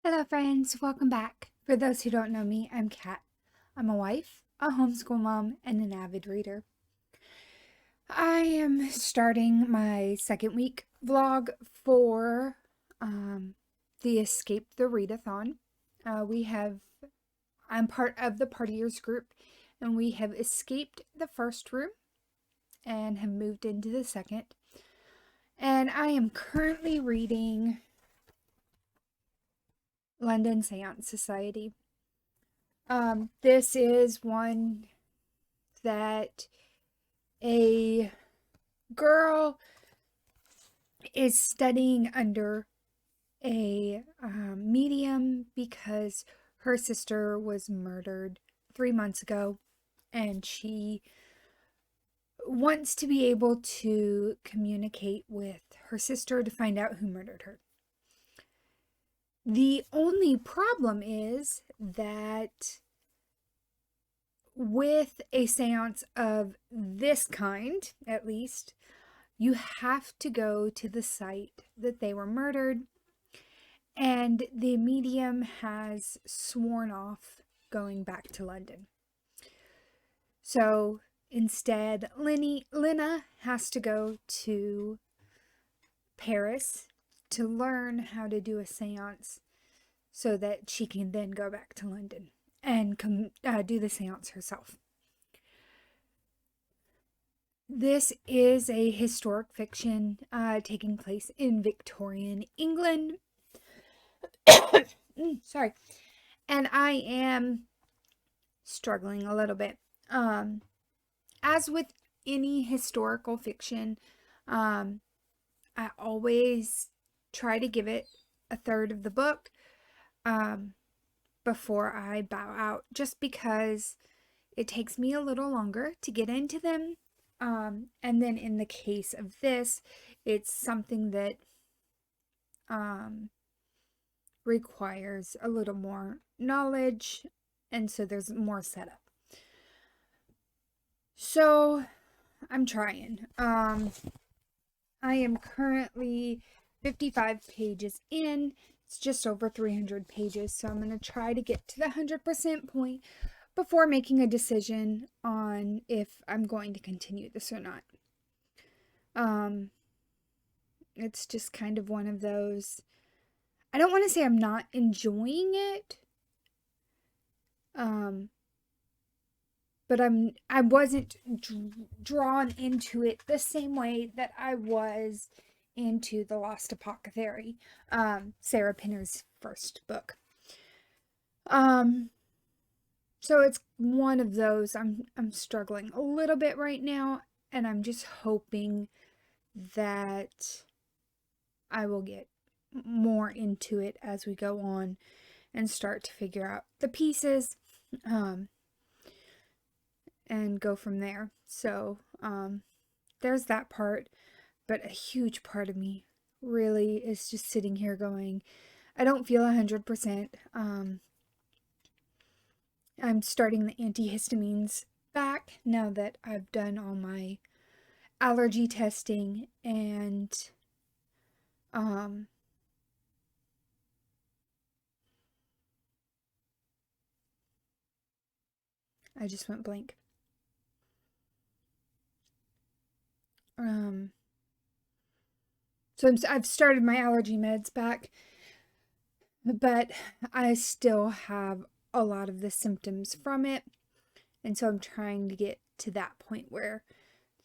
Hello, friends. Welcome back. For those who don't know me, I'm Kat. I'm a wife, a homeschool mom, and an avid reader. I am starting my second week vlog for the Escape the Readathon. I'm part of the partiers group, and we have escaped the first room and have moved into the second. And I am currently reading London Seance Society. This is one that a girl is studying under a medium because her sister was murdered 3 months ago, and she wants to be able to communicate with her sister to find out who murdered her. The only problem is that with a seance of this kind, at least, you have to go to the site that they were murdered, and the medium has sworn off going back to London. So instead, Lena has to go to Paris to learn how to do a seance so that she can then go back to London and do the seance herself. This is a historic fiction taking place in Victorian England. Sorry. And I am struggling a little bit. As with any historical fiction, I always try to give it a third of the book before I bow out, just because it takes me a little longer to get into them. And then in the case of this, it's something that requires a little more knowledge, and so there's more setup. So I'm trying. I am currently 55 pages in. It's just over 300 pages, so I'm going to try to get to the 100% point before making a decision on if I'm going to continue this or not. It's just kind of one of those, I don't want to say I'm not enjoying it, but I wasn't drawn into it the same way that I was into The Lost Apothecary, Sarah Pinner's first book. So it's one of those, I'm struggling a little bit right now, and I'm just hoping that I will get more into it as we go on and start to figure out the pieces, and go from there. So there's that part, but a huge part of me really is just sitting here going, I don't feel 100%. I'm starting the antihistamines back now that I've done all my allergy testing, and I just went blank. So I've started my allergy meds back, but I still have a lot of the symptoms from it. And so I'm trying to get to that point where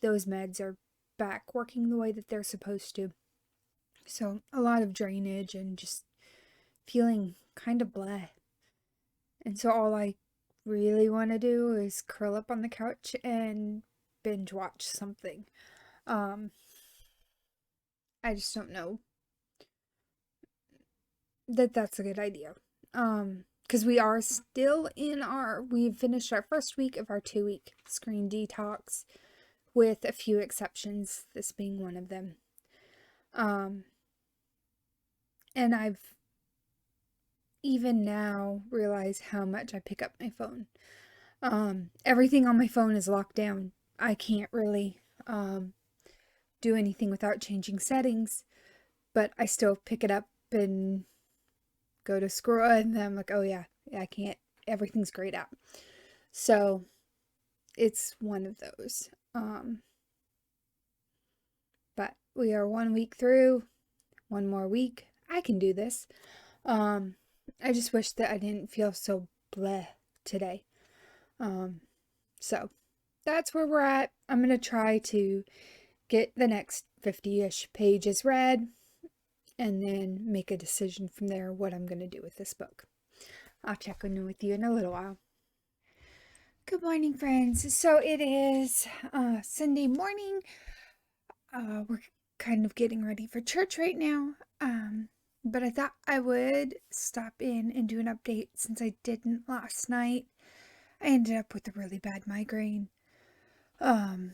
those meds are back working the way that they're supposed to. So a lot of drainage and just feeling kind of bleh. And so all I really want to do is curl up on the couch and binge watch something. I just don't know that that's a good idea. Because we are still we've finished our first week of our 2-week screen detox, with a few exceptions, this being one of them. And I've even now realized how much I pick up my phone. Everything on my phone is locked down. I can't really do anything without changing settings, but I still pick it up and go to scroll and then I'm like, oh yeah, I can't, everything's grayed out. So it's one of those. But we are 1 week through, one more week. I can do this. I just wish that I didn't feel so bleh today. So that's where we're at. I'm going to try to get the next 50-ish pages read and then make a decision from there what I'm going to do with this book. I'll check in with you in a little while. Good morning, friends. So it is Sunday morning. We're kind of getting ready for church right now. But I thought I would stop in and do an update since I didn't last night. I ended up with a really bad migraine. And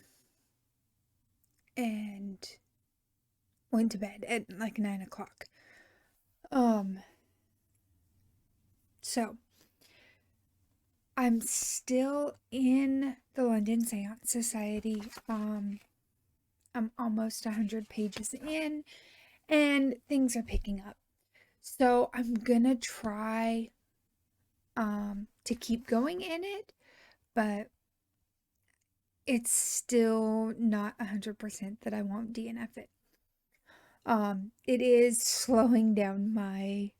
went to bed at like 9 o'clock. So I'm still in the London Seance Society. I'm almost 100 pages in and things are picking up. So I'm gonna try to keep going in it, but it's still not 100% that I won't DNF it. It is slowing down my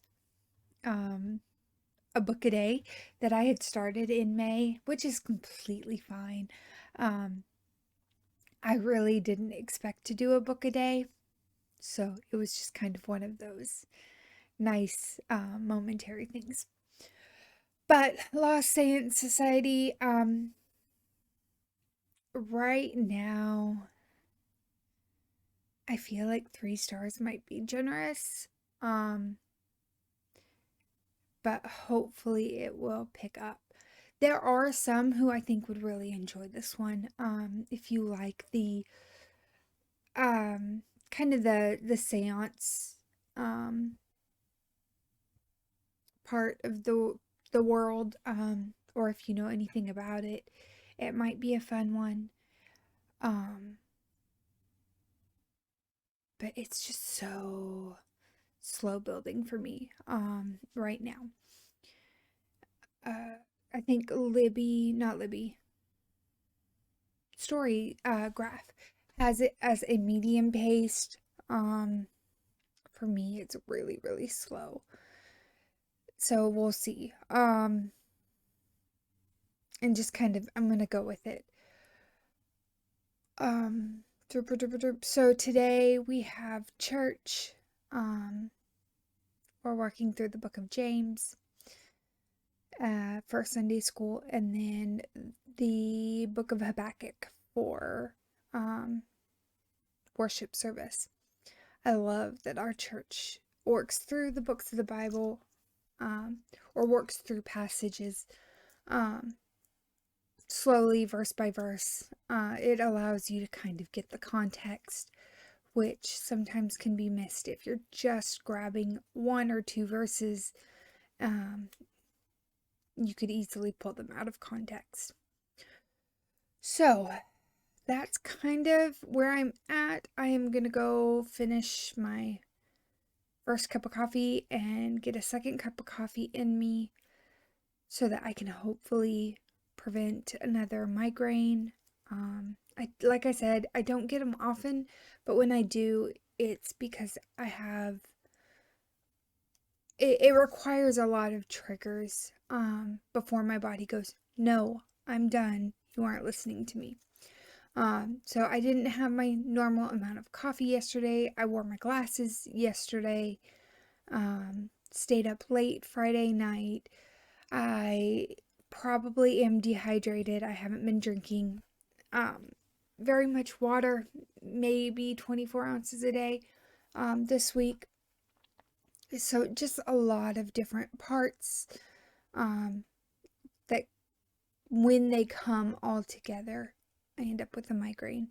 a book a day that I had started in May, which is completely fine. I really didn't expect to do a book a day, so it was just kind of one of those nice momentary things. But Lost Science Society, right now, I feel like 3 stars might be generous. But hopefully it will pick up. There are some who I think would really enjoy this one. If you like the kind of the seance part of the world, or if you know anything about it, it might be a fun one. But it's just so slow building for me right now. I think Story Graph has it as a medium paced. For me, it's really, really slow. So we'll see. And just kind of, I'm gonna go with it. So today we have church. We're working through the book of James for Sunday school, and then the book of Habakkuk for worship service. I love that our church works through the books of the Bible, or works through passages slowly, verse by verse. It allows you to kind of get the context, which sometimes can be missed if you're just grabbing 1 or 2 verses. You could easily pull them out of context. So that's kind of where I'm at. I am gonna go finish my first cup of coffee and get a second cup of coffee in me so that I can hopefully prevent another migraine. Like I said, I don't get them often, but when I do, it's because I have it requires a lot of triggers before my body goes, no, I'm done, you aren't listening to me. So I didn't have my normal amount of coffee yesterday. I wore my glasses yesterday. Stayed up late Friday night. I probably am dehydrated. I haven't been drinking very much water, maybe 24 ounces a day this week. So just a lot of different parts that when they come all together, I end up with a migraine,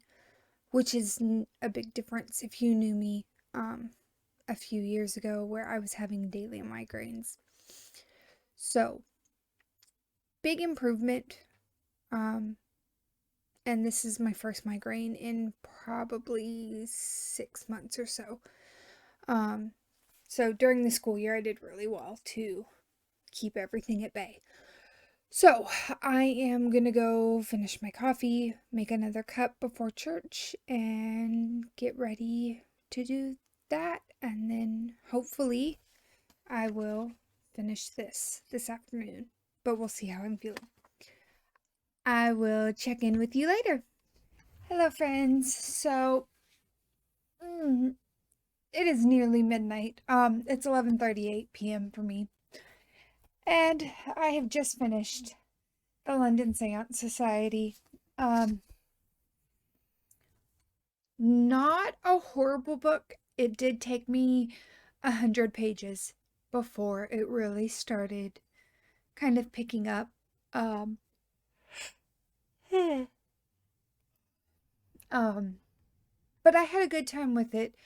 which is a big difference if you knew me a few years ago where I was having daily migraines. So, big improvement. And this is my first migraine in probably 6 months or so. So during the school year, I did really well to keep everything at bay. So I am gonna go finish my coffee, make another cup before church, and get ready to do that. And then hopefully I will finish this afternoon. But we'll see how I'm feeling. I will check in with you later. Hello, friends. So, it is nearly midnight. It's 11:38 p.m. for me. And I have just finished the London Seance Society. Not a horrible book. It did take me 100 pages before it really started kind of picking up. Um, um, but I had a good time with it,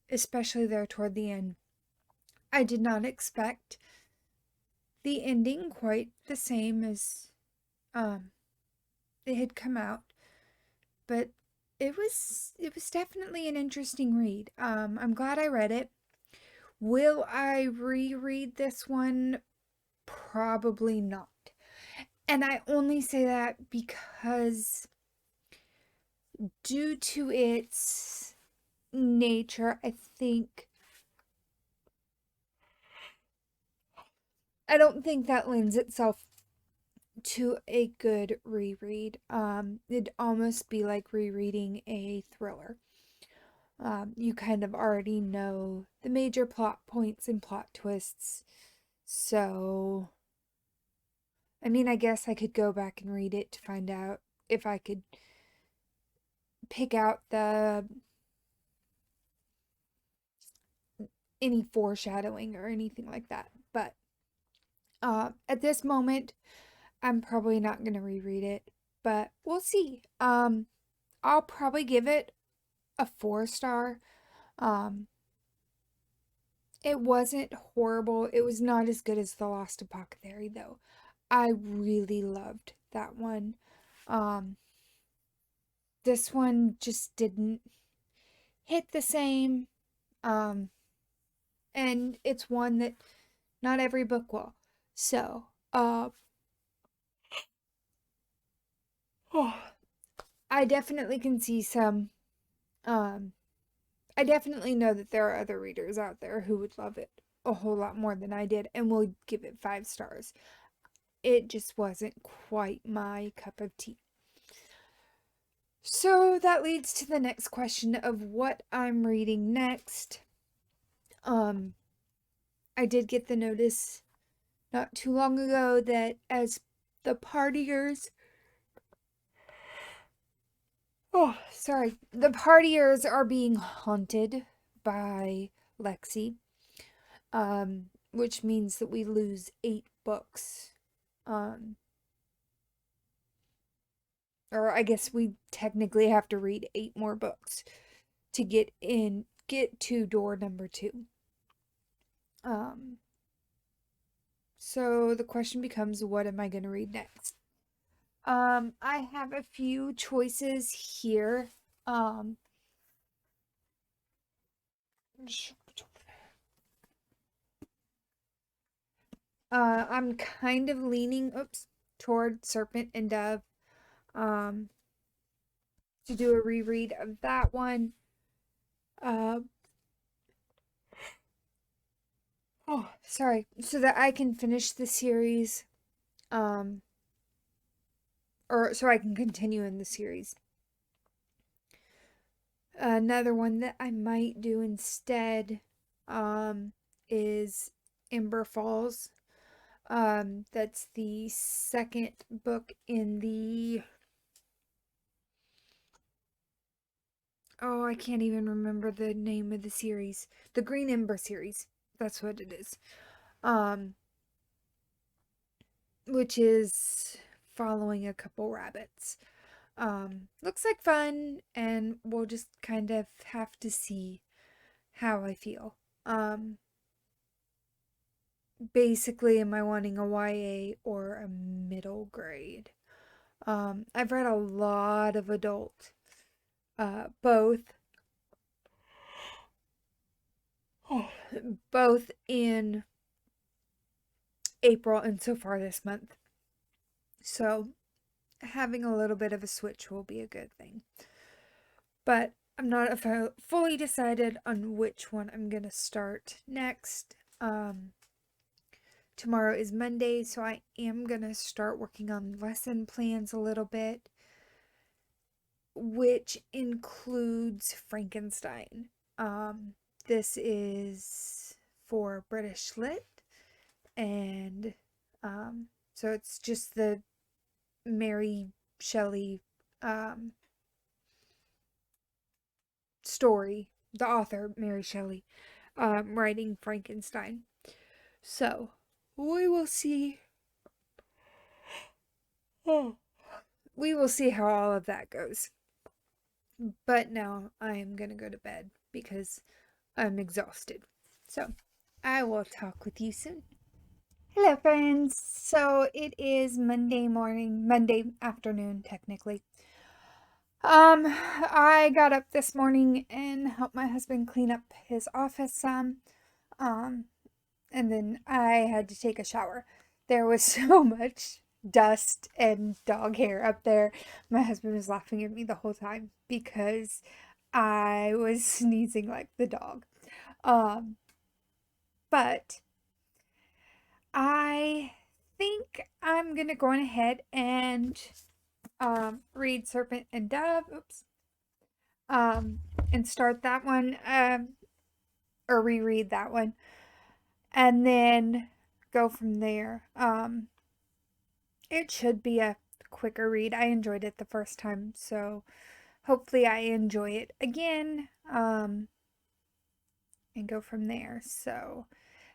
especially there toward the end. I did not expect the ending quite the same as it had come out, but it was definitely an interesting read. I'm glad I read it. Will I reread this one? Probably not. And I only say that because due to its nature, I don't think that lends itself to a good reread. It'd almost be like rereading a thriller. You kind of already know the major plot points and plot twists. So, I mean, I guess I could go back and read it to find out if I could pick out any foreshadowing or anything like that. But at this moment, I'm probably not going to reread it, but we'll see. I'll probably give it a 4-star. Um, it wasn't horrible. It was not as good as The Lost Apothecary, though. I really loved that one. This one just didn't hit the same. And it's one that not every book will. So, I definitely can see some, I definitely know that there are other readers out there who would love it a whole lot more than I did and will give it 5 stars. It just wasn't quite my cup of tea. So that leads to the next question of what I'm reading next. I did get the notice not too long ago that as the partiers the partiers are being haunted by Lexi, which means that we lose 8 books. Or I guess we technically have to read 8 more books to get to door number 2. So the question becomes, what am I going to read next? I have a few choices here. I'm kind of leaning, toward Serpent and Dove, to do a reread of that one. So that I can finish the series, or so I can continue in the series. Another one that I might do instead, is Ember Falls. That's the second book in the, I can't even remember the name of the series. The Green Ember series. That's what it is. Which is following a couple rabbits. Looks like fun, and we'll just kind of have to see how I feel. Basically, am I wanting a YA or a middle grade? I've read a lot of adult, both. both in April and so far this month. So having a little bit of a switch will be a good thing. But I'm not fully decided on which one I'm going to start next. Tomorrow is Monday, so I am going to start working on lesson plans a little bit, which includes Frankenstein. This is for British Lit, and so it's just the Mary Shelley story, the author Mary Shelley writing Frankenstein. So we will see. We will see how all of that goes. But now I am gonna go to bed because I'm exhausted. So I will talk with you soon. Hello, friends. So it is Monday afternoon, technically. I got up this morning and helped my husband clean up his office some. And then I had to take a shower. There was so much dust and dog hair up there. My husband was laughing at me the whole time because I was sneezing like the dog. But I think I'm gonna go on ahead and read Serpent and Dove. Oops. And start that one. Or reread that one. And then go from there. It should be a quicker read. I enjoyed it the first time, so hopefully I enjoy it again. And go from there. So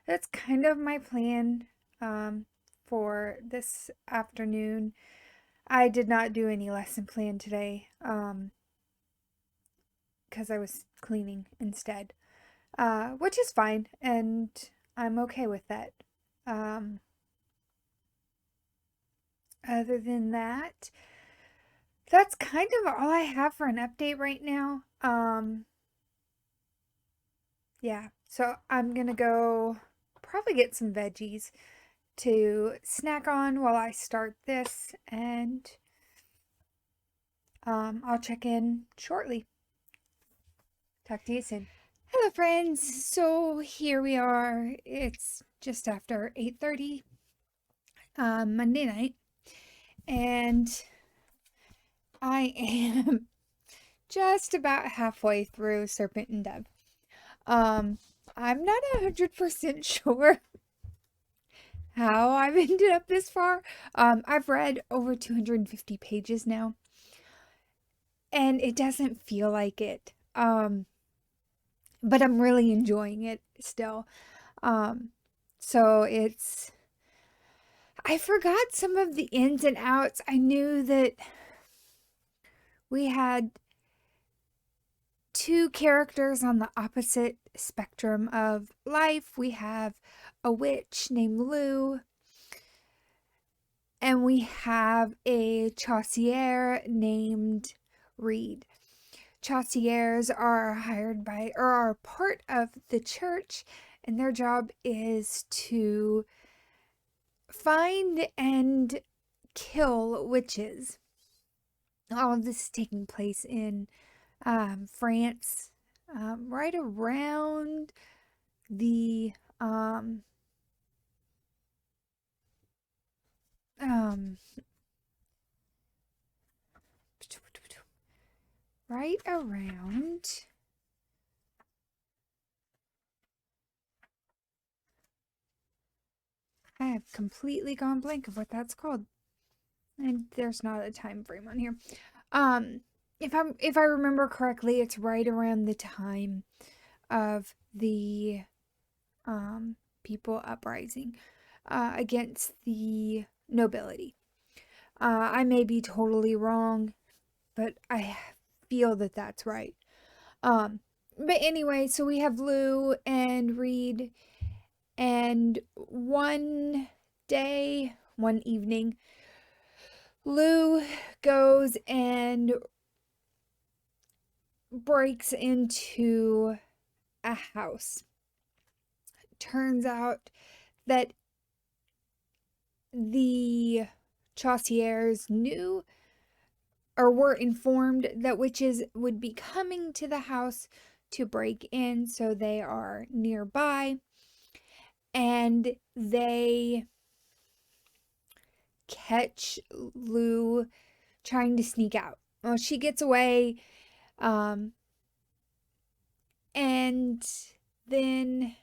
that's kind of my plan for this afternoon. I did not do any lesson plan today because I was cleaning instead, which is fine, and I'm okay with that. Other than that, that's kind of all I have for an update right now. Yeah, so I'm gonna go probably get some veggies to snack on while I start this, and I'll check in shortly. Talk to you soon. Hello, friends. So here we are. It's just after 8:30 Monday night, and I am just about halfway through Serpent and Dove. I'm not 100% sure how I've ended up this far. I've read over 250 pages now, and it doesn't feel like it. But I'm really enjoying it still. So I forgot some of the ins and outs. I knew that we had two characters on the opposite spectrum of life. We have a witch named Lou, and we have a chaussier named Reed. Chaussiers are hired by, or are part of the church, and their job is to find and kill witches. All of this is taking place in France, right around the right around I have completely gone blank of what that's called. And there's not a time frame on here. If I remember correctly, it's right around the time of the people uprising against the nobility. I may be totally wrong, but I feel that that's right. But anyway, so we have Lou and Reed, and one evening, Lou goes and breaks into a house. turns out that the Chauciers knew or were informed that witches would be coming to the house to break in, so they are nearby, and they catch Lou trying to sneak out. Well, she gets away, and then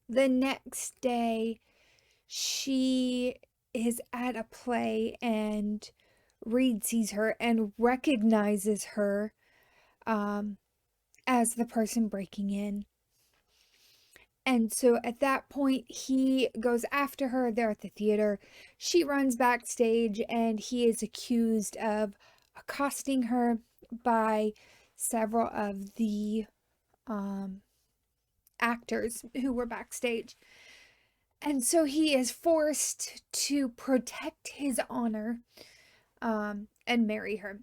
the next day she is at a play, and Reed sees her and recognizes her as the person breaking in. And so at that point, he goes after her. They're at the theater. She runs backstage, and he is accused of accosting her by several of the actors who were backstage. And so he is forced to protect his honor and marry her.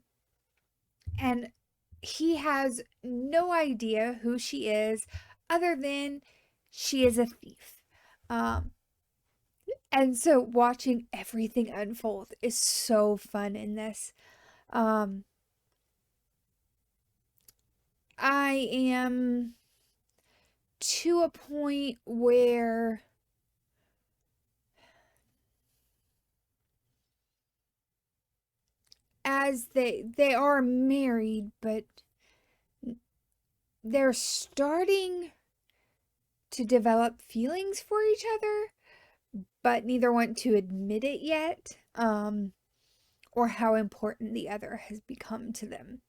And he has no idea who she is, other than she is a thief. And so watching everything unfold is so fun in this. I am to a point where as they are married, but they're starting to develop feelings for each other, but neither want to admit it yet, or how important the other has become to them.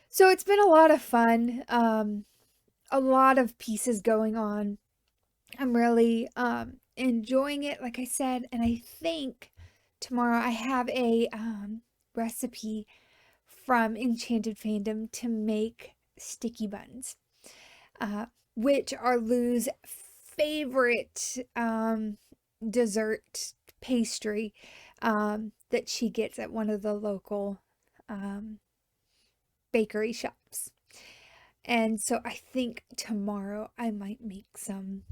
So it's been a lot of fun, a lot of pieces going on. I'm really enjoying it, like I said, and I think tomorrow I have a recipe from Enchanted Fandom to make sticky buns, which are Lou's favorite dessert pastry that she gets at one of the local bakery shops. And so I think tomorrow I might make some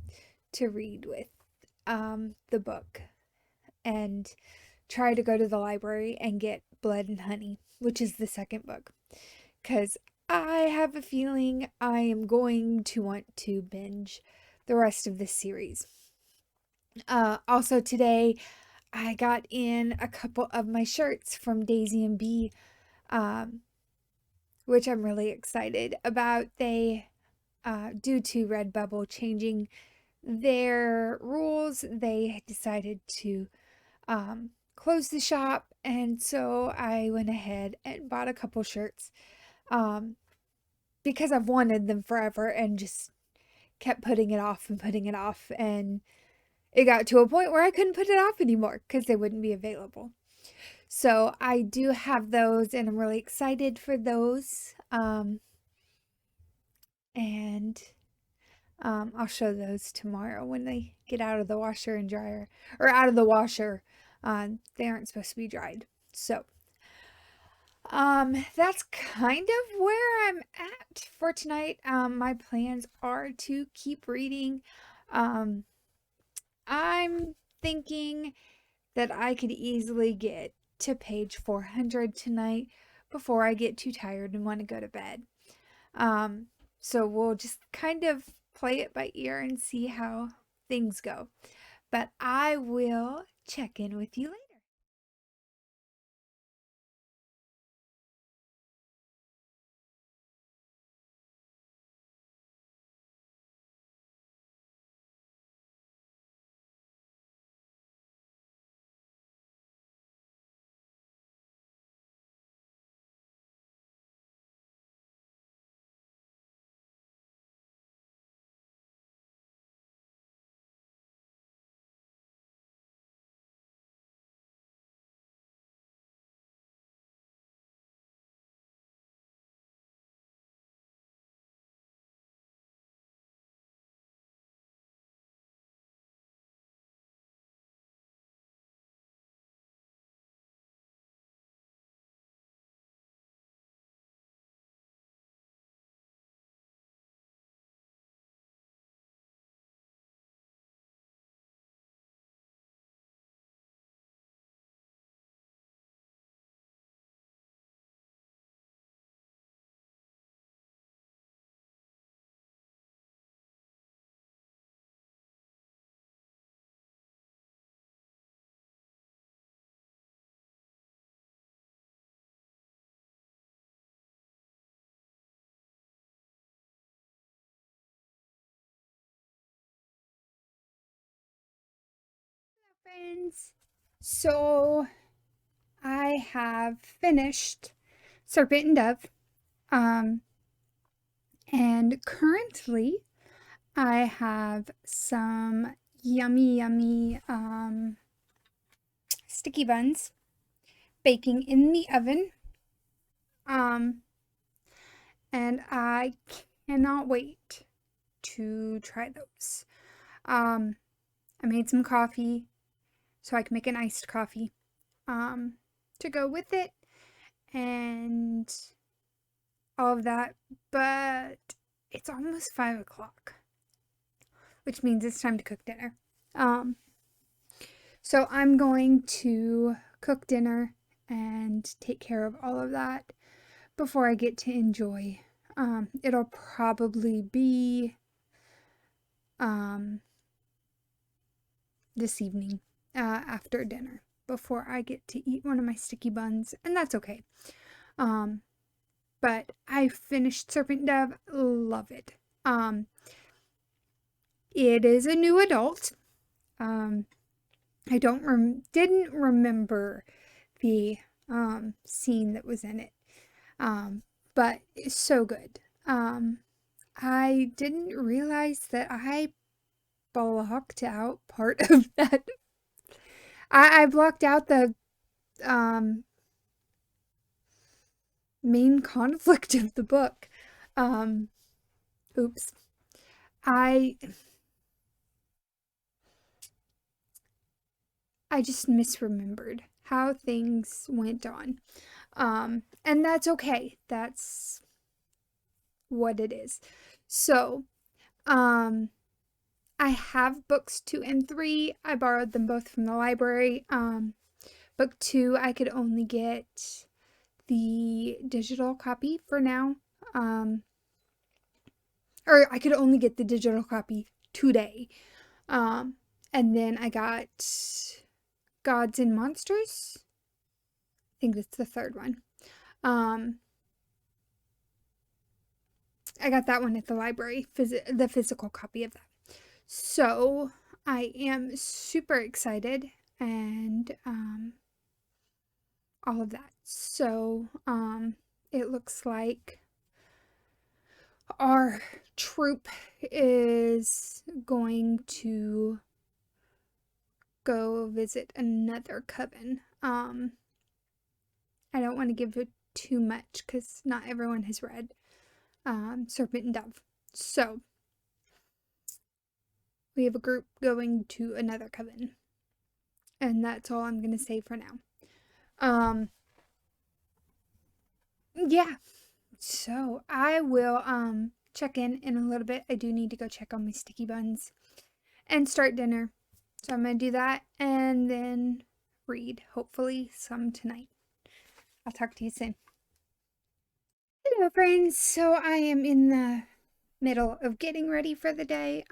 to read with the book, and try to go to the library and get Blood and Honey, which is the second book, because I have a feeling I am going to want to binge the rest of this series. Also today I got in a couple of my shirts from Daisy and Bee, which I'm really excited about. They, due to Redbubble changing their rules, they decided to close the shop, and so I went ahead and bought a couple shirts because I've wanted them forever and just kept putting it off and putting it off, and it got to a point where I couldn't put it off anymore because they wouldn't be available. So I do have those, and I'm really excited for those. And I'll show those tomorrow when they get out of the washer and dryer, or out of the washer. They aren't supposed to be dried. So that's kind of where I'm at for tonight. My plans are to keep reading. I'm thinking that I could easily get to page 400 tonight before I get too tired and want to go to bed. So we'll just kind of play it by ear and see how things go. But I will check in with you later. Friends, so I have finished Serpent Dove, um, and currently I have some yummy sticky buns baking in the oven, um, and I cannot wait to try those. I made some coffee so I can make an iced coffee um, to go with it, and all of that, but it's almost 5 o'clock, which means it's time to cook dinner. Um, so I'm going to cook dinner and take care of all of that before I get to enjoy. It'll probably be this evening after dinner before I get to eat one of my sticky buns, and that's okay. But I finished Serpent Dove, love it. It is a new adult. I didn't remember the scene that was in it, but it's so good. I didn't realize that I blocked out part of that. I blocked out the main conflict of the book. Oops. I just misremembered how things went on. And that's okay. That's what it is. So, I have books 2 and 3. I borrowed them both from the library. Book 2, I could only get the digital copy for now. Or I could only get the digital copy today. And then I got Gods and Monsters. I think that's the third one. I got that one at the library, the physical copy of that. So I am super excited and all of that. So it looks like our troop is going to go visit another coven. I don't want to give it too much because not everyone has read Serpent Dove. So we have a group going to another coven, and that's all I'm gonna say for now. Yeah. So I will check in a little bit. I do need to go check on my sticky buns and start dinner. So I'm gonna do that and then read, hopefully some tonight. I'll talk to you soon. Hello friends. So I am in the middle of getting ready for the day.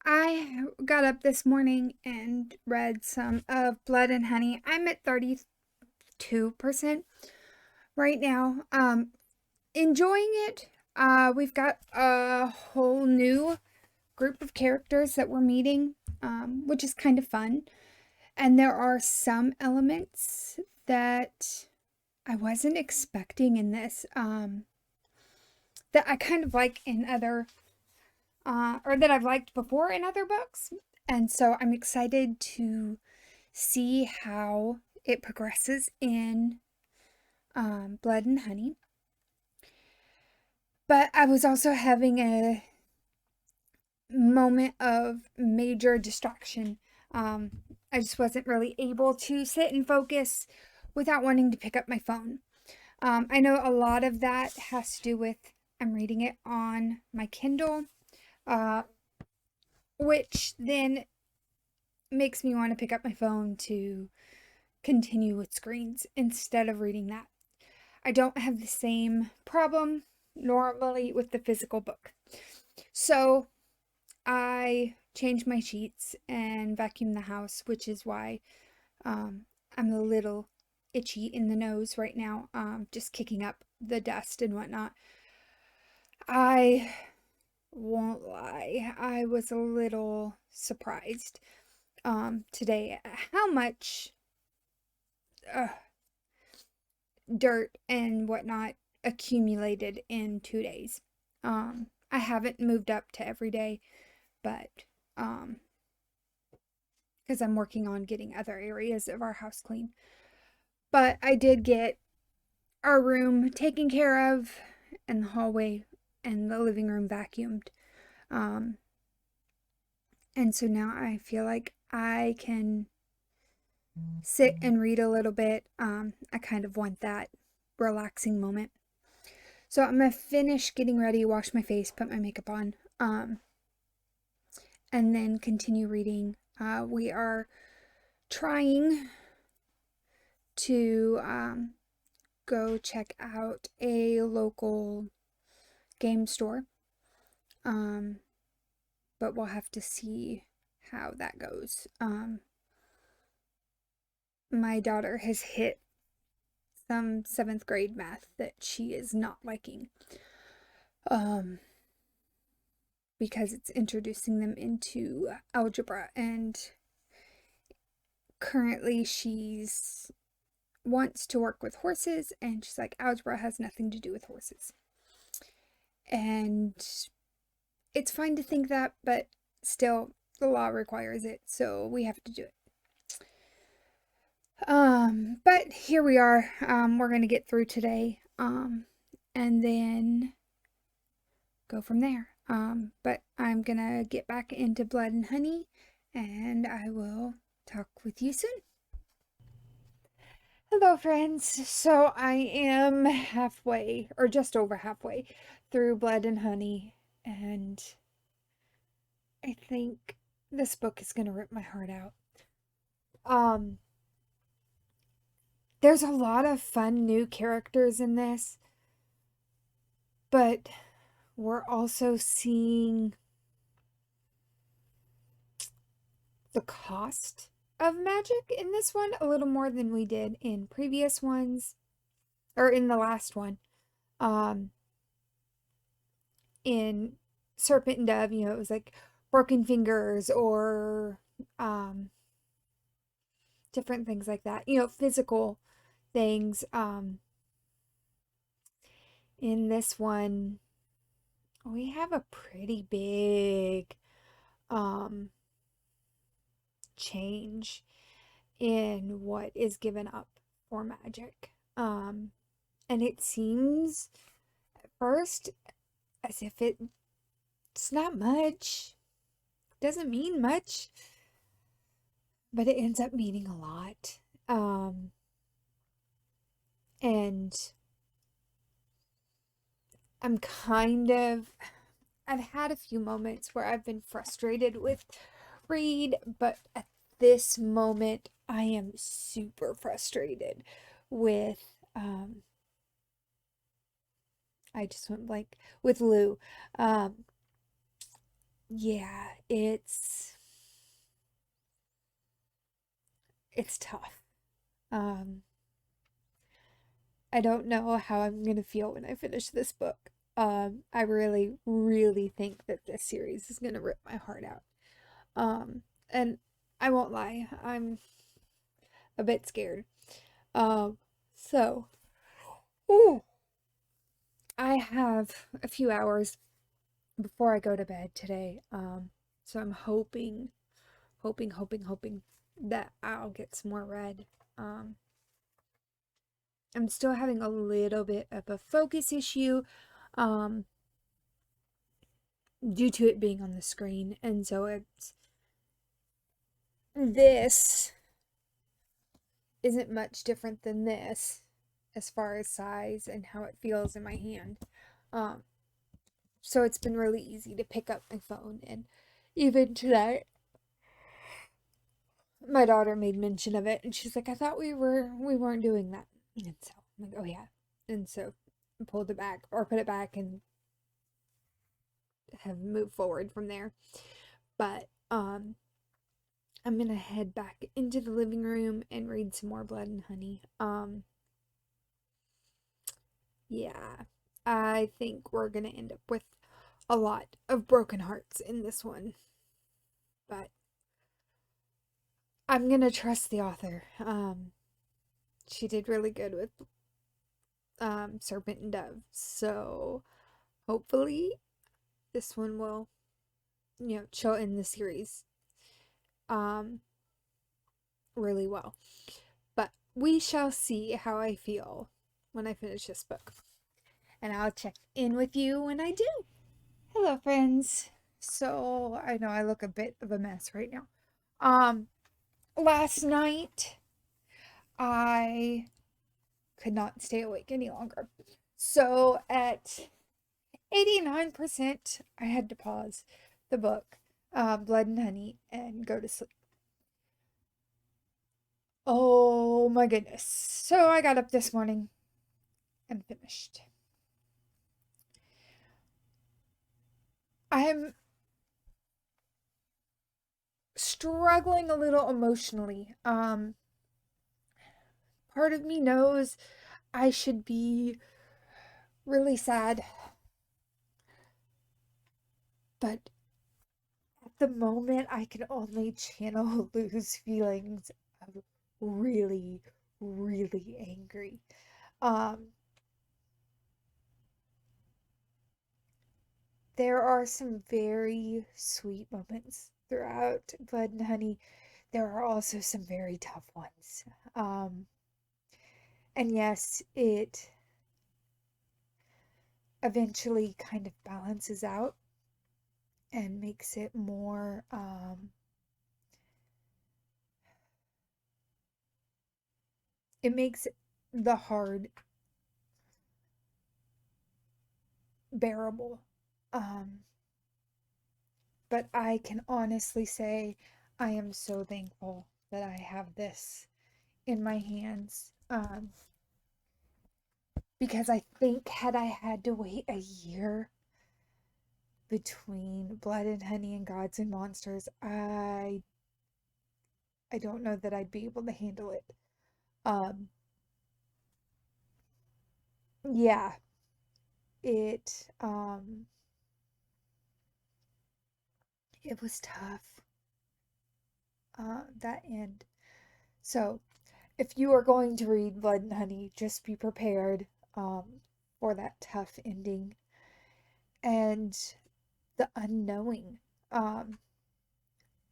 I got up this morning and read some of Blood and Honey. I'm at 32% right now. Enjoying it. We've got a whole new group of characters that we're meeting, which is kind of fun. And there are some elements that I wasn't expecting in this, that I kind of like in other, or that I've liked before in other books. And so I'm excited to see how it progresses in Blood and Honey. But I was also having a moment of major distraction. I just wasn't really able to sit and focus without wanting to pick up my phone. I know a lot of that has to do with I'm reading it on my Kindle, which then makes me want to pick up my phone to continue with screens instead of reading that. I don't have the same problem normally with the physical book. So I changed my sheets and vacuumed the house, which is why I'm a little itchy in the nose right now, just kicking up the dust and whatnot. I won't lie, I was a little surprised. today how much dirt and whatnot accumulated in 2 days. I haven't moved up to every day, but because I'm working on getting other areas of our house clean. But I did get our room taken care of and the hallway and the living room vacuumed. And so now I feel like I can sit and read a little bit. I kind of want that relaxing moment. So I'm going to finish getting ready, wash my face, put my makeup on, and then continue reading. We are trying to go check out a local game store. But we'll have to see how that goes. My daughter has hit some 7th grade math that she is not liking. Because it's introducing them into algebra, and currently she's wants to work with horses, and she's like, algebra has nothing to do with horses. And it's fine to think that, but still the law requires it, so we have to do it. But here we are. We're gonna get through today, and then go from there. But I'm gonna get back into Blood and Honey, and I will talk with you soon. Hello, friends. So I am halfway, or just over halfway, through Blood and Honey, and I think this book is gonna rip my heart out. There's a lot of fun new characters in this, but we're also seeing the cost of magic in this one a little more than we did in previous ones, or in the last one. In Serpent Dove, it was like broken fingers or different things like that, physical things. In this one, we have a pretty big change in what is given up for magic. And it seems at first as if it's not much, doesn't mean much, but it ends up meaning a lot. And I've had a few moments where I've been frustrated with Reed, but at this moment I am super frustrated with I just went blank with Lou. Yeah, it's tough. I don't know how I'm gonna feel when I finish this book. I really, really think that this series is gonna rip my heart out. And I won't lie, I'm a bit scared. So, ooh, I have a few hours before I go to bed today. So I'm hoping that I'll get some more read. I'm still having a little bit of a focus issue, due to it being on the screen, and so this isn't much different than this as far as size and how it feels in my hand. So it's been really easy to pick up my phone, and even tonight my daughter made mention of it, and she's like, I thought we weren't doing that. And so I'm like, oh yeah. And so I pulled it back, or put it back, and have moved forward from there. But I'm gonna head back into the living room and read some more Blood and Honey. Yeah, I think we're gonna end up with a lot of broken hearts in this one, but I'm gonna trust the author. She did really good with Serpent and Dove, so hopefully this one will, she'll end the series um really well. But we shall see how I feel when I finish this book. And I'll check in with you when I do. Hello, friends. So, I know I look a bit of a mess right now. Last night I could not stay awake any longer. So, at 89%, I had to pause the book, Blood and Honey, and go to sleep. Oh my goodness. So I got up this morning and finished. I am struggling a little emotionally. Part of me knows I should be really sad, but at the moment I can only channel Lou's feelings of really, really angry. Um, there are some very sweet moments throughout Blood and Honey. There are also some very tough ones. And yes, it eventually kind of balances out and makes it more it makes the hard bearable. But I can honestly say I am so thankful that I have this in my hands. Because I think had I had to wait a year between Blood and Honey and Gods and Monsters, I don't know that I'd be able to handle it. Um, yeah, it it was tough. That end. So, if you are going to read Blood and Honey, just be prepared for that tough ending and the unknowing.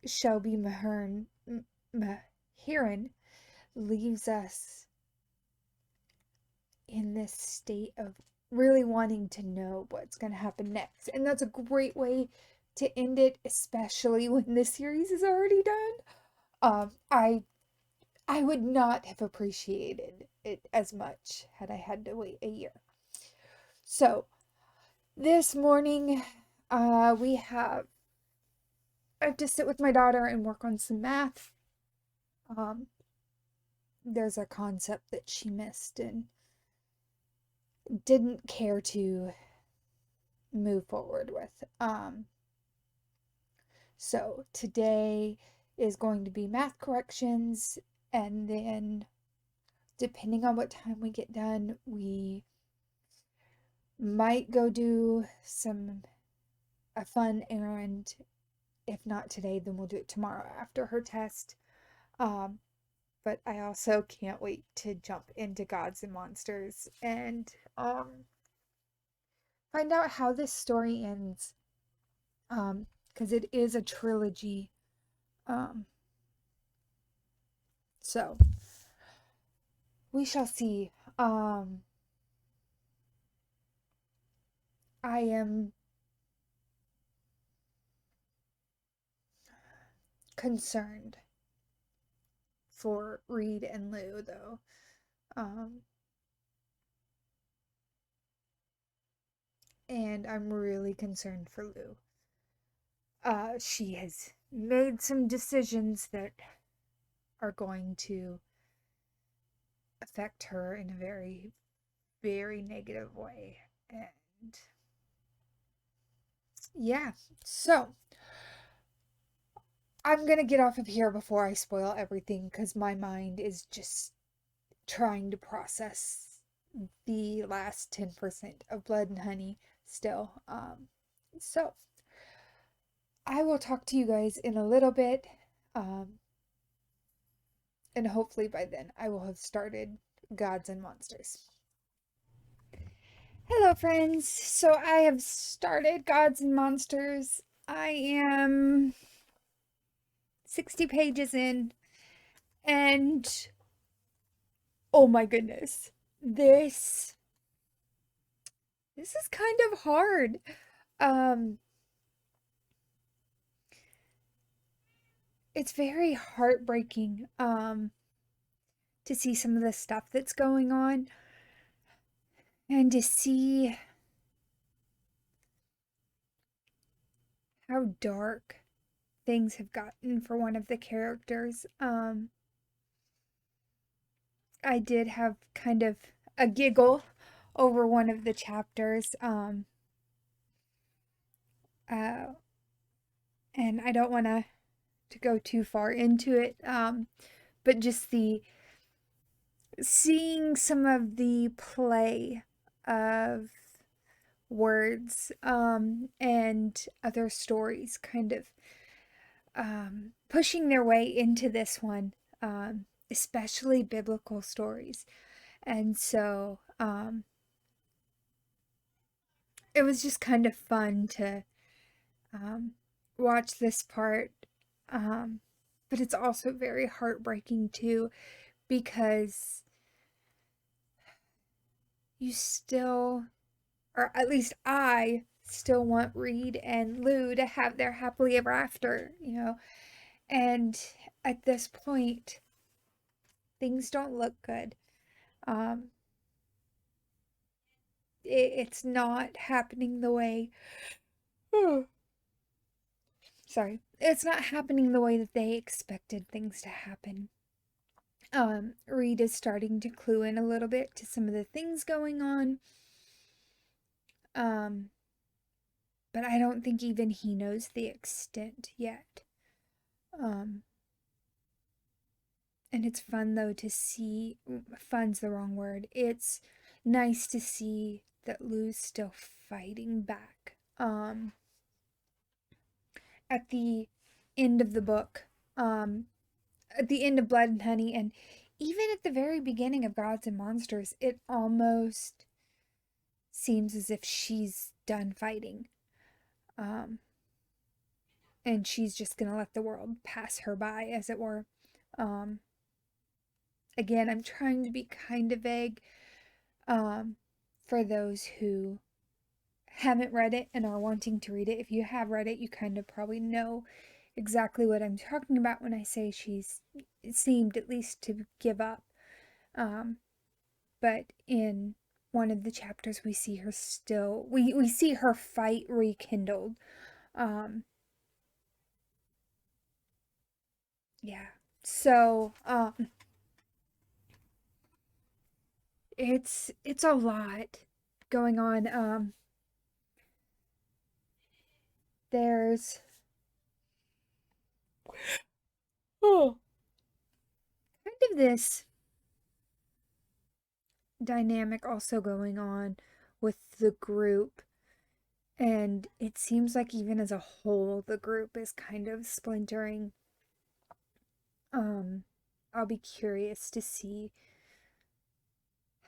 Shelby Maheron leaves us in this state of really wanting to know what's going to happen next. And that's a great way to end it, especially when this series is already done. I would not have appreciated it as much had I had to wait a year. So, this morning, I have to sit with my daughter and work on some math. There's a concept that she missed and didn't care to move forward with. So today is going to be math corrections, and then depending on what time we get done, we might go do a fun errand. If not today, then we'll do it tomorrow after her test. But I also can't wait to jump into Gods and Monsters and find out how this story ends. Because it is a trilogy. So we shall see. I am concerned for Reed and Lou, though. And I'm really concerned for Lou. She has made some decisions that are going to affect her in a very, very negative way. And yeah, so I'm gonna get off of here before I spoil everything because my mind is just trying to process the last 10% of Blood and Honey still. So I will talk to you guys in a little bit. And hopefully by then I will have started Gods and Monsters. Hello, friends. So I have started Gods and Monsters. I am 60 pages in, and oh my goodness, this is kind of hard. Um, it's very heartbreaking to see some of the stuff that's going on and to see how dark things have gotten for one of the characters. I did have kind of a giggle over one of the chapters. Uh, and I don't want to go too far into it. But just the seeing some of the play of words and other stories kind of pushing their way into this one, especially biblical stories. And so it was just kind of fun to watch this part. But it's also very heartbreaking too, because you still, or at least I still want Reed and Lou to have their happily ever after, and at this point, things don't look good. Um, it's not happening the way, sorry, it's not happening the way that they expected things to happen. Reed is starting to clue in a little bit to some of the things going on. But I don't think even he knows the extent yet. And it's fun though to see, fun's the wrong word. It's nice to see that Lou's still fighting back. At the end of the book, at the end of Blood and Honey, and even at the very beginning of Gods and Monsters, it almost seems as if she's done fighting. And she's just gonna let the world pass her by, as it were. Again, I'm trying to be kind of vague for those who haven't read it and are wanting to read it. If you have read it, you kind of probably know exactly what I'm talking about when I say it seemed at least to give up. But in one of the chapters, we see her still, we see her fight rekindled. Yeah. So, it's a lot going on. There's oh, kind of this dynamic also going on with the group, and it seems like even as a whole the group is kind of splintering. I'll be curious to see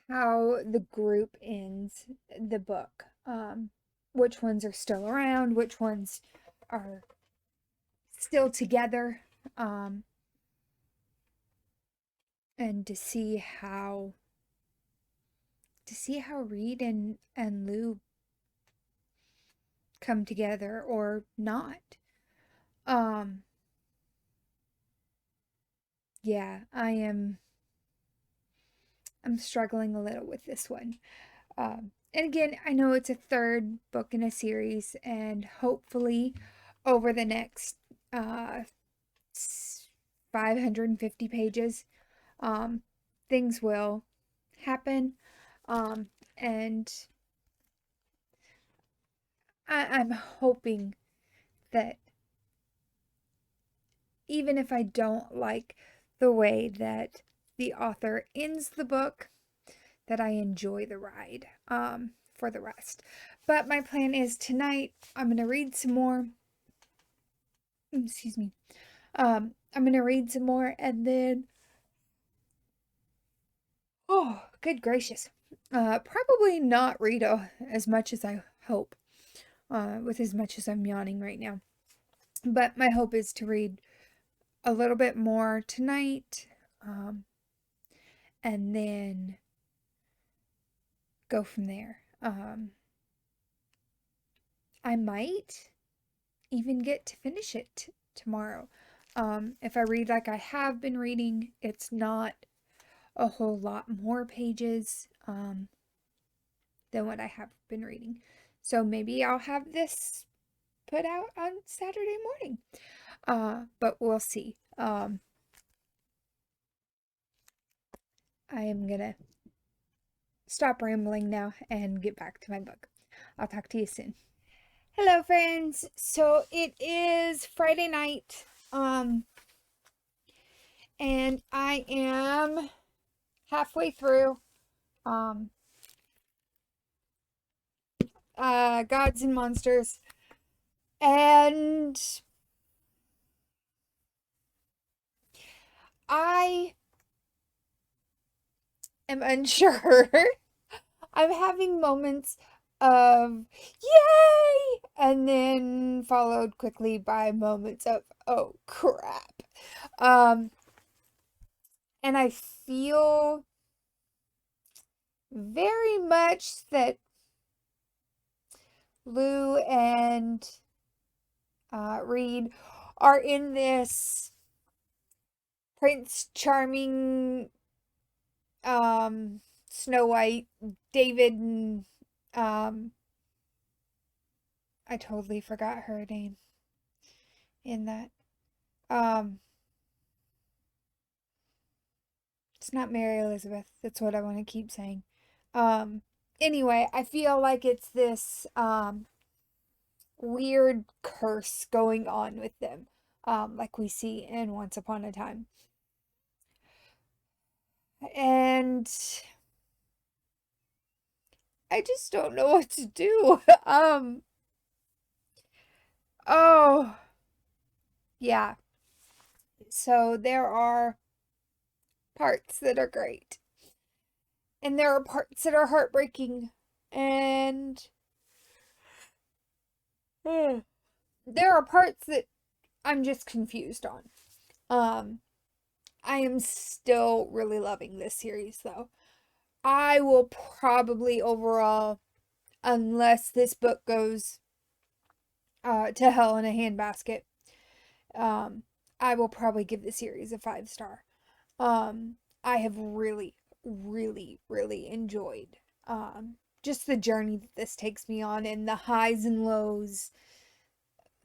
how the group ends the book. Which ones are still around, which ones are still together, and to see how Reed and Lou come together or not. Yeah, I'm struggling a little with this one. And again, I know it's a third book in a series, and hopefully over the next 550 pages, things will happen. And I'm hoping that even if I don't like the way that the author ends the book, that I enjoy the ride for the rest. But my plan is tonight I'm going to read some more. Excuse me. I'm going to read some more, and then good gracious. Probably not read as much as I hope, with as much as I'm yawning right now. But my hope is to read a little bit more tonight, and then go from there. I might even get to finish it tomorrow. If I read like I have been reading, it's not a whole lot more pages than what I have been reading. So maybe I'll have this put out on Saturday morning. But we'll see. I am gonna stop rambling now and get back to my book. I'll talk to you soon. Hello, friends. So it is Friday night. And I am halfway through Gods and Monsters, and I am unsure. I'm having moments of yay, and then followed quickly by moments of oh crap. And I feel very much that Lou and Reed are in this Prince Charming, Snow White, David, and I totally forgot her name in that. It's not Mary Elizabeth. That's what I want to keep saying. Anyway, I feel like it's this weird curse going on with them, like we see in Once Upon a Time. And I just don't know what to do. Oh, yeah. So there are parts that are great, and there are parts that are heartbreaking, and there are parts that I'm just confused on. I am still really loving this series, though. I will probably overall, unless this book goes to hell in a handbasket, I will probably give the series a 5-star. I have really, really, really enjoyed just the journey that this takes me on, and the highs and lows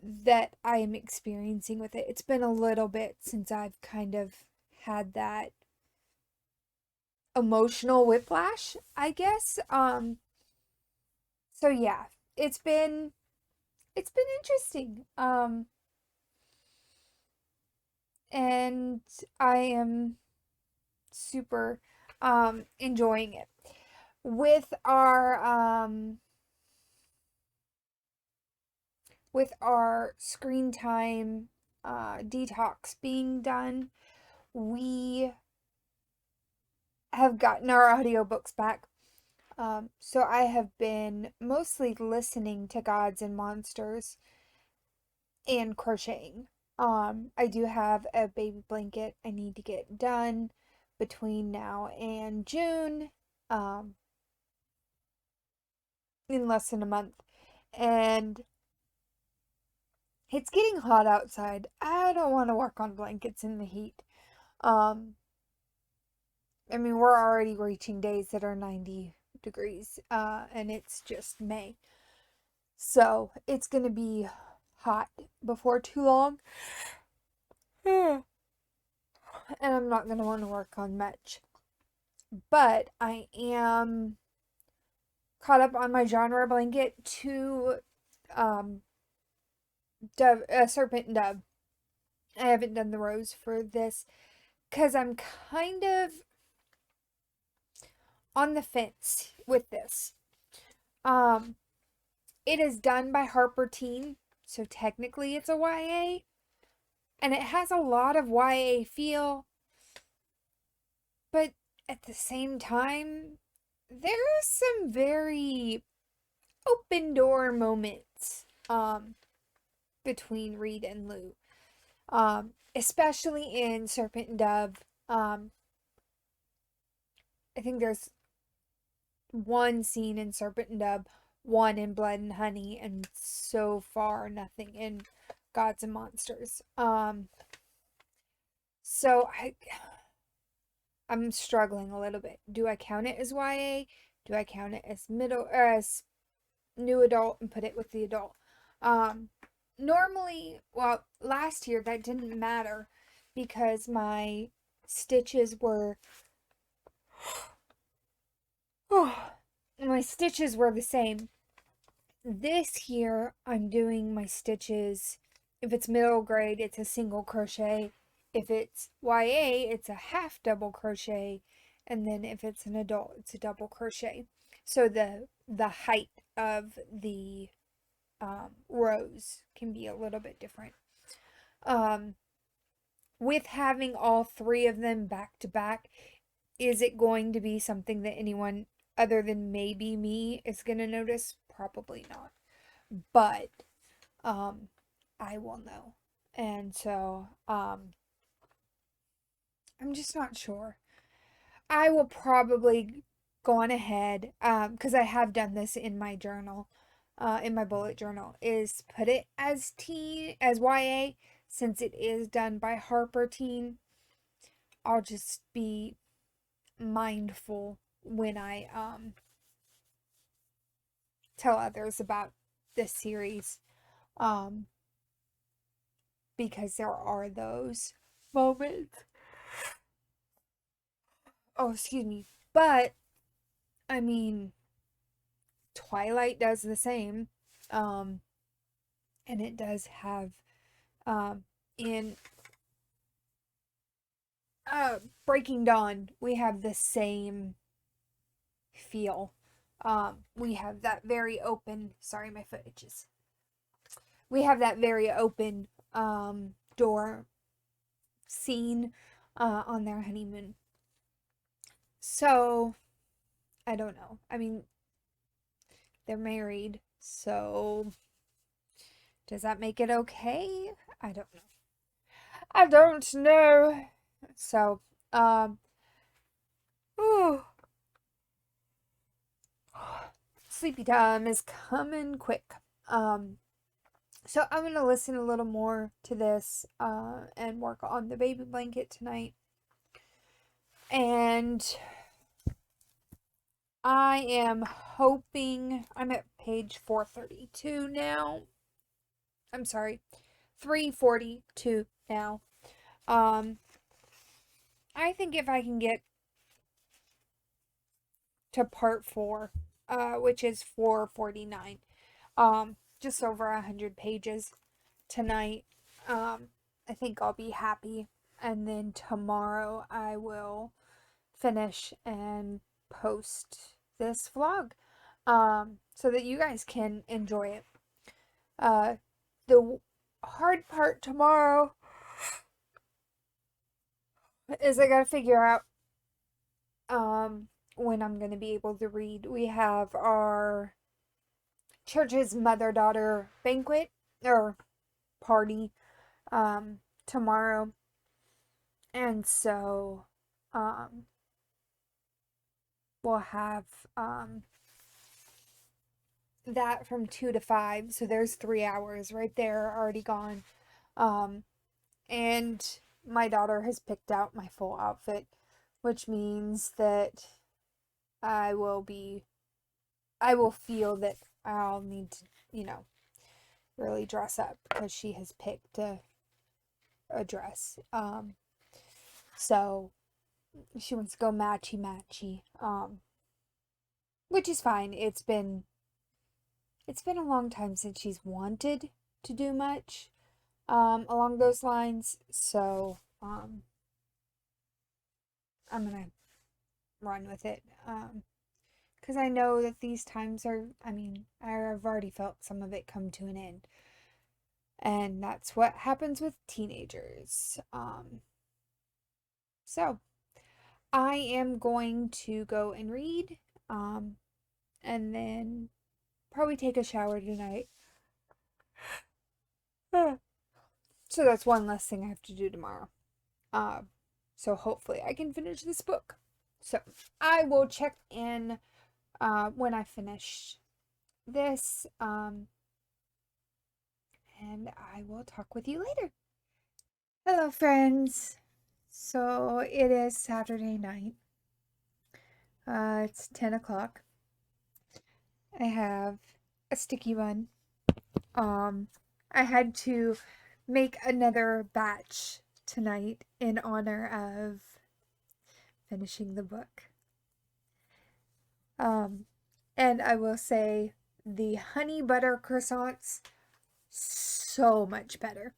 that I am experiencing with it. It's been a little bit since I've kind of had that emotional whiplash, I guess. So yeah, it's been interesting. And I am super enjoying it. With our screen time detox being done, we have gotten our audiobooks back. So I have been mostly listening to Gods and Monsters and crocheting. I do have a baby blanket I need to get done between now and June, in less than a month. And it's getting hot outside. I don't want to work on blankets in the heat. I mean, we're already reaching days that are 90 degrees, and it's just May. So it's going to be hot before too long. And I'm not going to want to work on much. But I am caught up on my genre blanket to Serpent Dove. I haven't done the rose for this because I'm kind of on the fence with this. It is done by Harper Teen, so technically it's a YA, and it has a lot of YA feel, but at the same time, there are some very open door moments between Reed and Lou. Especially in Serpent Dove. I think there's one scene in Serpent Dove, one in Blood and Honey, and so far nothing in Gods and Monsters. So I'm struggling a little bit. Do I count it as YA? Do I count it as middle or as new adult and put it with the adult? Normally, well, last year that didn't matter because my stitches were my stitches were the same. This year I'm doing my stitches, if it's middle grade, it's a single crochet. If it's YA, it's a half double crochet, and then if it's an adult, it's a double crochet. So the height of the rows can be a little bit different. With having all three of them back to back, is it going to be something that anyone other than maybe me is going to notice? Probably not. But I will know. And so I'm just not sure. I will probably go on ahead, because I have done this in my journal, in my bullet journal, is put it as YA, since it is done by Harper Teen. I'll just be mindful when I tell others about this series, because there are those moments. Oh, excuse me. But I mean, Twilight does the same, and it does have in Breaking Dawn, we have the same feel. We have that very open, sorry, my foot itches. We have that very open door scene on their honeymoon. So, I don't know. I mean, they're married, so does that make it okay? I don't know. I don't know. So, ooh. Sleepy time is coming quick. So I'm gonna listen a little more to this, and work on the baby blanket tonight. And I am hoping, I'm at page 432 now. I'm sorry, 342 now. I think if I can get to part 4, which is 449, just over 100 pages tonight, I think I'll be happy. And then tomorrow I will finish and post this vlog, so that you guys can enjoy it. The hard part tomorrow is I gotta figure out when I'm gonna be able to read. We have our church's mother-daughter banquet or party tomorrow, and so we'll have that from 2 to 5, so there's 3 hours right there already gone. And my daughter has picked out my full outfit, which means that I will feel that I'll need to, really dress up because she has picked a dress. So she wants to go matchy, which is fine. It's been a long time since she's wanted to do much along those lines, so I'm gonna run with it, because I know that these times are, I've already felt some of it come to an end, and that's what happens with teenagers. So I am going to go and read, and then probably take a shower tonight. So that's one less thing I have to do tomorrow. So hopefully I can finish this book. So I will check in when I finish this, and I will talk with you later. Hello, friends. So it is Saturday night. It's 10 o'clock. I have a sticky bun. I had to make another batch tonight in honor of finishing the book. And I will say the honey butter croissants, so much better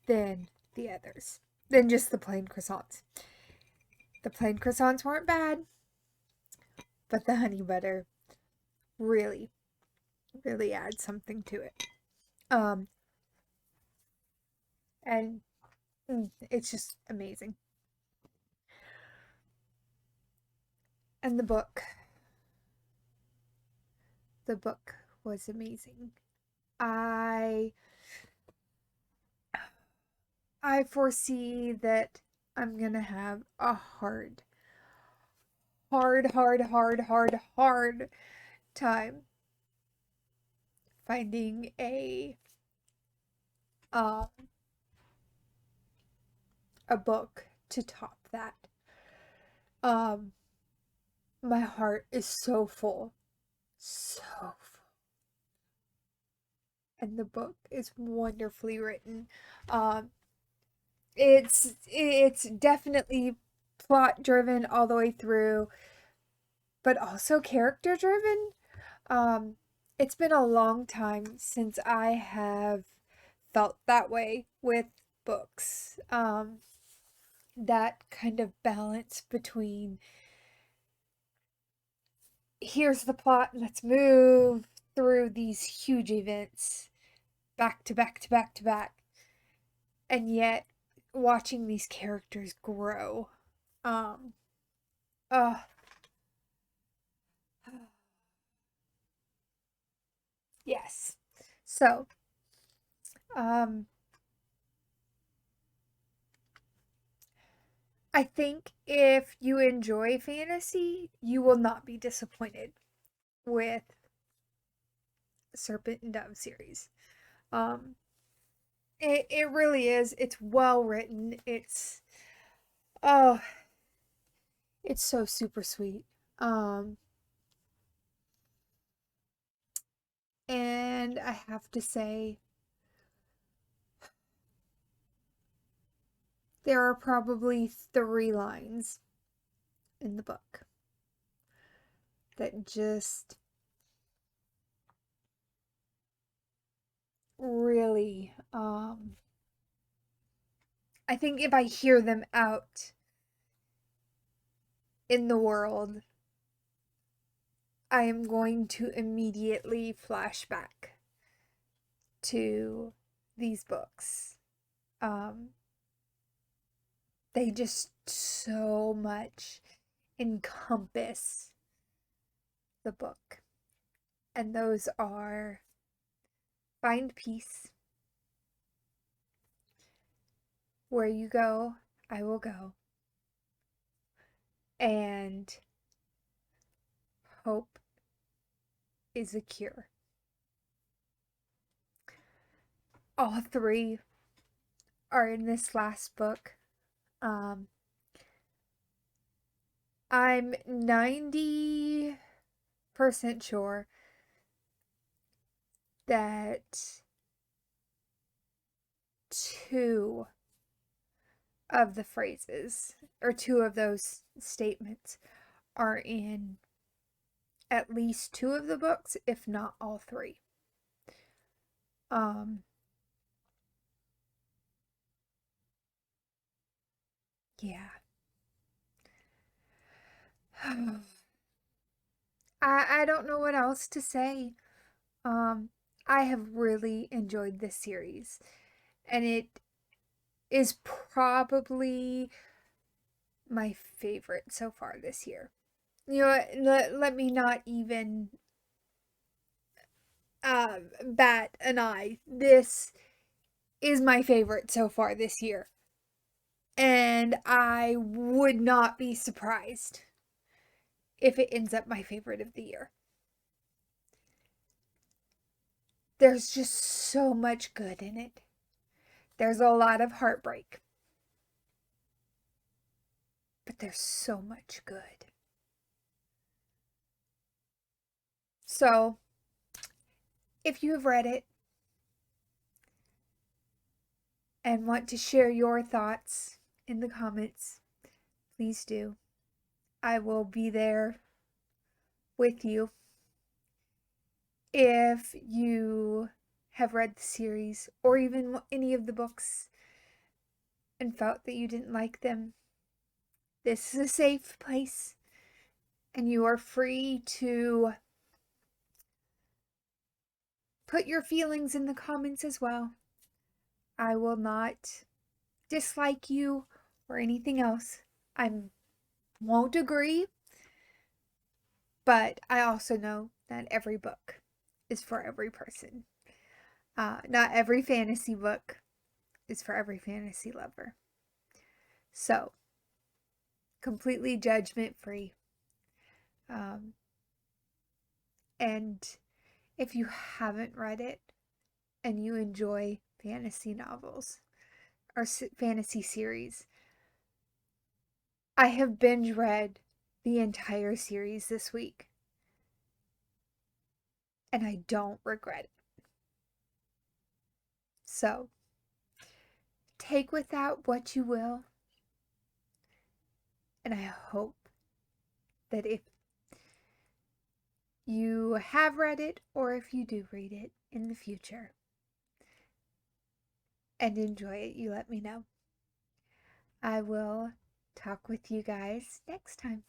than the others, than just the plain croissants. The plain croissants weren't bad, but the honey butter really, really adds something to it. And it's just amazing. And the book was amazing. I foresee that I'm gonna have a hard time finding a book to top that. My heart is so full. So full. And the book is wonderfully written. It's definitely plot driven all the way through, but also character driven. It's been a long time since I have felt that way with books. That kind of balance between here's the plot, let's move through these huge events back to back to back to back, and yet watching these characters grow. Yes. So, I think if you enjoy fantasy, you will not be disappointed with Serpent and Dove series. It really is. It's well written. It's so super sweet. And I have to say, there are probably 3 lines in the book that just really, I think if I hear them out in the world, I am going to immediately flash back to these books. They just so much encompass the book. And those are Find Peace, Where You Go, I Will Go, and Hope is a Cure. All 3 are in this last book. I'm 90% sure that 2 of the phrases, or 2 of those statements, are in at least 2 of the books, if not all 3. Yeah. I don't know what else to say. I have really enjoyed this series, and it is probably my favorite so far this year. You know what? Let me not even bat an eye. This is my favorite so far this year. And I would not be surprised if it ends up my favorite of the year. There's just so much good in it. There's a lot of heartbreak. But there's so much good. So, if you have read it and want to share your thoughts in the comments, please do. I will be there with you. If you have read the series or even any of the books and felt that you didn't like them, this is a safe place and you are free to put your feelings in the comments as well. I will not dislike you or anything else. I won't agree, but I also know that every book is for every person. Not every fantasy book is for every fantasy lover. So, completely judgment free. And if you haven't read it and you enjoy fantasy novels or fantasy series, I have binge read the entire series this week. And I don't regret it. So, take with that what you will. And I hope that if you have read it or if you do read it in the future and enjoy it, you let me know. I will talk with you guys next time.